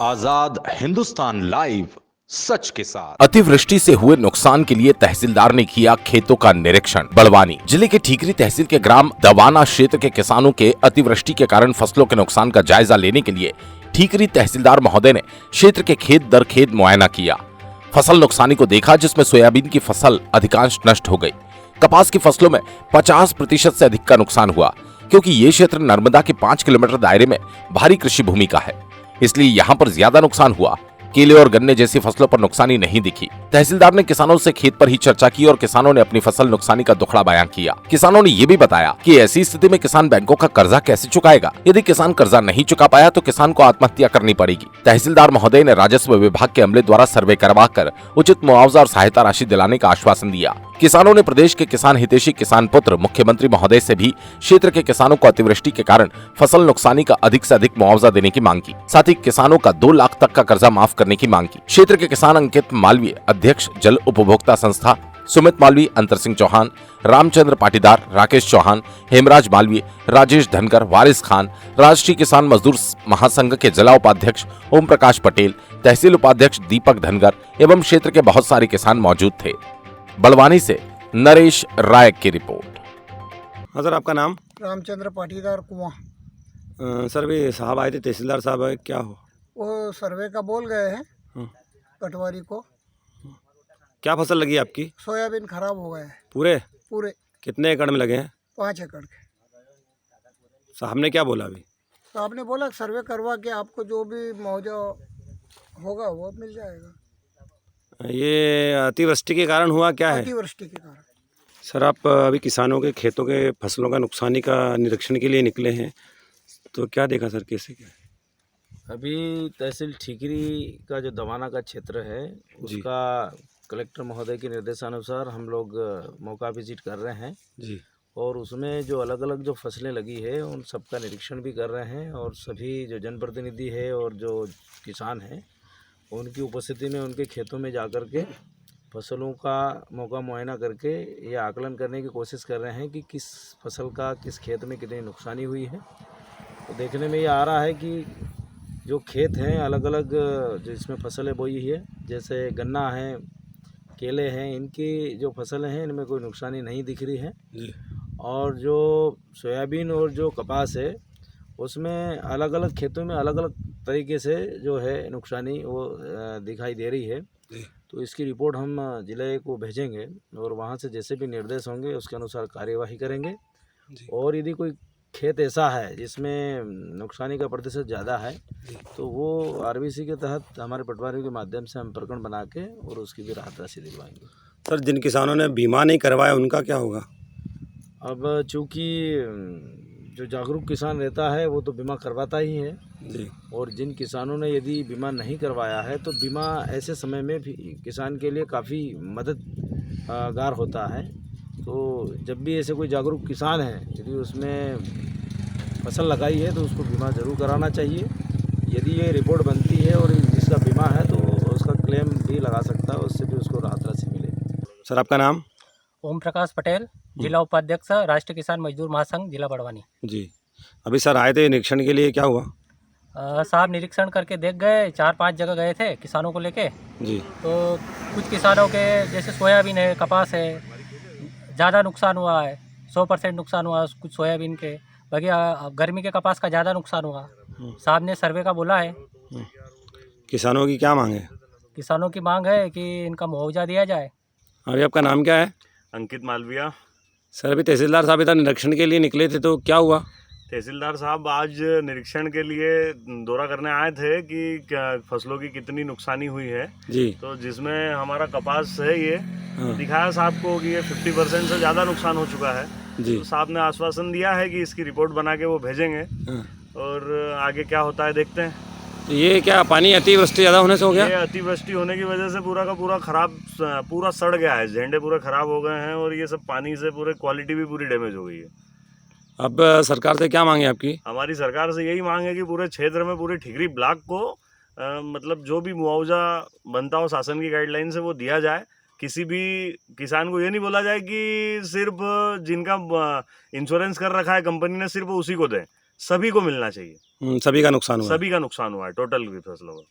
आजाद Hindustan live, सच के साथ। अतिवृष्टि से हुए नुकसान के लिए तहसीलदार ने किया खेतों का निरीक्षण। बड़वानी जिले के ठीकरी तहसील के ग्राम दवाना क्षेत्र के किसानों के अतिवृष्टि के कारण फसलों के नुकसान का जायजा लेने के लिए ठीकरी तहसीलदार महोदय ने क्षेत्र के खेत दर खेत मुआयना किया। फसल नुकसानी को देखा, जिसमें सोयाबीन की फसल अधिकांश नष्ट हो गई। कपास की फसलों में 50% से अधिक का नुकसान हुआ, क्योंकि ये क्षेत्र नर्मदा के 5 किलोमीटर दायरे में भारी कृषि भूमि का है, इसलिए यहाँ पर ज्यादा नुकसान हुआ। केले और गन्ने जैसी फसलों पर नुकसानी नहीं दिखी। तहसीलदार ने किसानों से खेत पर ही चर्चा की और किसानों ने अपनी फसल नुकसानी का दुखड़ा बयां किया। किसानों ने ये भी बताया कि ऐसी स्थिति में किसान बैंकों का कर्जा कैसे चुकाएगा। यदि किसान कर्जा नहीं चुका पाया तो किसान को आत्महत्या करनी पड़ेगी। तहसीलदार महोदय ने राजस्व विभाग के अमले द्वारा सर्वे करवाकर उचित मुआवजा और सहायता राशि दिलाने का आश्वासन दिया। किसानों ने प्रदेश के किसान हितैषी किसान पुत्र मुख्यमंत्री महोदय से भी क्षेत्र के किसानों को अतिवृष्टि के कारण फसल नुकसानी का अधिक से अधिक मुआवजा देने की मांग की। साथ ही किसानों का 2 लाख तक का कर्जा माफ करने की मांग की। क्षेत्र के किसान अंकित मालवीय, अध्यक्ष जल उपभोक्ता संस्था, सुमित मालवीय, अंतर सिंह चौहान, रामचंद्र पाटीदार, राकेश चौहान, हेमराज मालवीय, राजेश धनकर, वारिस खान, राष्ट्रीय किसान मजदूर महासंघ के जिला उपाध्यक्ष ओम प्रकाश पटेल, तहसील उपाध्यक्ष दीपक धनगर एवं क्षेत्र के बहुत सारे किसान मौजूद थे। बड़वानी से नरेश राय की रिपोर्ट। हाँ सर, आपका नाम? रामचंद्र पाटीदार कुआं। सर भी साहब आए थे, तहसीलदार साहब आए, क्या हो? वो सर्वे का बोल गए हैं हाँ। पटवारी को। क्या फसल लगी आपकी? सोयाबीन खराब हो गए पूरे? पूरे कितने एकड़ में लगे हैं? 5 एकड़ के। साहब ने क्या बोला अभी? तो आपने बोला सर्वे करवा के आपको जो भी मुआवजा होगा वो मिल जाएगा। ये अतिवृष्टि के कारण हुआ क्या है? अतिवृष्टि के कारण। सर, आप अभी किसानों के खेतों के फसलों का नुकसानी का निरीक्षण के लिए निकले हैं, तो क्या देखा सर, कैसे क्या? अभी तहसील ठीकरी का जो दवाना का क्षेत्र है उसका कलेक्टर महोदय के निर्देशानुसार हम लोग मौका विजिट कर रहे हैं जी। और उसमें जो अलग अलग जो फसलें लगी है उन सबका निरीक्षण भी कर रहे हैं और सभी जो जनप्रतिनिधि है और जो किसान हैं उनकी उपस्थिति में उनके खेतों में जाकर के फसलों का मौका मुआयना करके ये आकलन करने की कोशिश कर रहे हैं कि किस फसल का किस खेत में कितनी नुकसानी हुई है। तो देखने में ये आ रहा है कि जो खेत हैं अलग अलग जिसमें फसलें बोई है, जैसे गन्ना है, केले हैं, इनकी जो फसलें हैं इनमें कोई नुकसानी नहीं दिख रही है जी। और जो सोयाबीन और जो कपास है उसमें अलग अलग खेतों में अलग अलग तरीके से जो है नुकसानी वो दिखाई दे रही है। तो इसकी रिपोर्ट हम जिले को भेजेंगे और वहाँ से जैसे भी निर्देश होंगे उसके अनुसार कार्यवाही करेंगे। और यदि कोई खेत ऐसा है जिसमें नुकसानी का प्रतिशत ज़्यादा है तो वो आरबीसी के तहत हमारे पटवारी के माध्यम से हम प्रकरण बना के और उसकी भी राहत राशि दिलवाएंगे। सर, जिन किसानों ने बीमा नहीं करवाया उनका क्या होगा? अब चूँकि जो जागरूक किसान रहता है वो तो बीमा करवाता ही है जी। और जिन किसानों ने यदि बीमा नहीं करवाया है तो बीमा ऐसे समय में भी किसान के लिए काफ़ी मददगार होता है। तो जब भी ऐसे कोई जागरूक किसान है यदि उसमें फसल लगाई है तो उसको बीमा ज़रूर कराना चाहिए। यदि ये रिपोर्ट बनती है और जिसका बीमा है तो उसका क्लेम भी लगा सकता है, उससे भी उसको राहत राशि मिलेगी। सर, आपका नाम? ओम प्रकाश पटेल, जिला उपाध्यक्ष, राष्ट्रीय किसान मजदूर महासंघ, जिला बड़वानी। जी। अभी सर आए थे निरीक्षण के लिए, क्या हुआ? साहब निरीक्षण करके देख गए, 4-5 जगह गए थे किसानों को लेके। जी। तो कुछ किसानों के जैसे सोयाबीन है, कपास है, ज़्यादा नुकसान हुआ है, 100% नुकसान हुआ कुछ सोयाबीन के। बाकी गर्मी के कपास का ज़्यादा नुकसान हुआ। साहब ने सर्वे का बोला है। किसानों की क्या मांग है? किसानों की मांग है कि इनका मुआवजा दिया जाए। अभी आपका नाम क्या है? अंकित मालविया। सर, अभी तहसीलदार साहब इधर निरीक्षण के लिए निकले थे, तो क्या हुआ? तहसीलदार साहब आज निरीक्षण के लिए दौरा करने आए थे कि क्या फसलों की कितनी नुकसानी हुई है। जी। तो जिसमें हमारा कपास है ये दिखाया साहब को कि ये 50% से ज़्यादा नुकसान हो चुका है। जी। तो साहब ने आश्वासन दिया है कि इसकी रिपोर्ट बना के वो भेजेंगे और आगे क्या होता है देखते हैं। तो ये क्या पानी अतिवृष्टि ज़्यादा होने से हो गया? ये अतिवृष्टि होने की वजह से पूरा का पूरा खराब, पूरा सड़ गया है, झंडे पूरे खराब हो गए हैं और ये सब पानी से पूरे क्वालिटी भी पूरी डैमेज हो गई है। अब सरकार से क्या मांगे आपकी? हमारी सरकार से यही मांग है कि पूरे क्षेत्र में, पूरे ठीकरी ब्लॉक को मतलब जो भी मुआवजा बनता हो शासन की गाइडलाइन से वो दिया जाए। किसी भी किसान को ये नहीं बोला जाए कि सिर्फ जिनका इंश्योरेंस कर रखा है कंपनी ने सिर्फ उसी को दें, सभी को मिलना चाहिए। सभी का नुकसान हुआ है। सभी का नुकसान हुआ है, टोटल फसलों का।